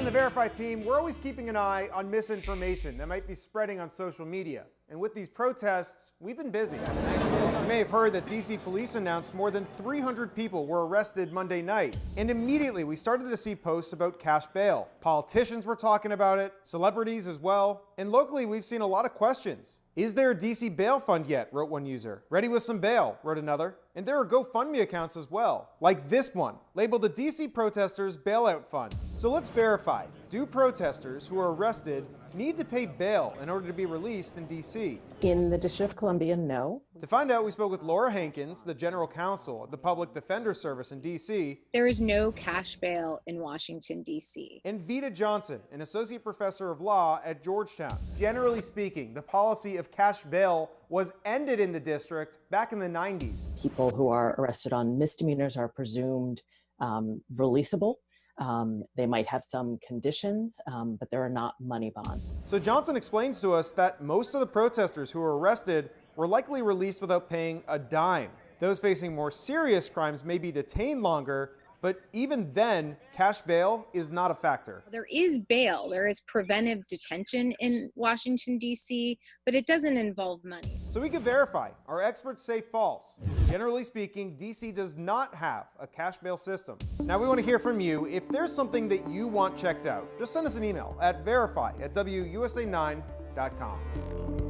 the Verify team, we're always keeping an eye on misinformation that might be spreading on social media. And with these protests, we've been busy. You may have heard that DC police announced more than 300 people were arrested Monday night. And immediately we started to see posts about cash bail. Politicians were talking about it, celebrities as well. And locally, we've seen a lot of questions. Is there a DC bail fund yet, wrote one user. Ready with some bail, wrote another. And there are GoFundMe accounts as well, like this one, labeled the DC Protesters Bailout Fund. So let's verify. Do protesters who are arrested need to pay bail in order to be released in DC? In the District of Columbia, no. To find out, we spoke with Laura Hankins, the General Counsel at the Public Defender Service in DC. There is no cash bail in Washington, D.C. And Vita Johnson, an Associate Professor of Law at Georgetown. Generally speaking, the policy of cash bail was ended in the district back in the 90s. People who are arrested on misdemeanors are presumed releasable. They might have some conditions, but there are not money bonds. So Johnson explains to us that most of the protesters who were arrested were likely released without paying a dime. Those facing more serious crimes may be detained longer, but even then, cash bail is not a factor. There is bail. There is preventive detention in Washington, D.C., but it doesn't involve money. So we can verify. Our experts say false. Generally speaking, DC does not have a cash bail system. Now we want to hear from you. If there's something that you want checked out, just send us an email at verify@wusa9.com.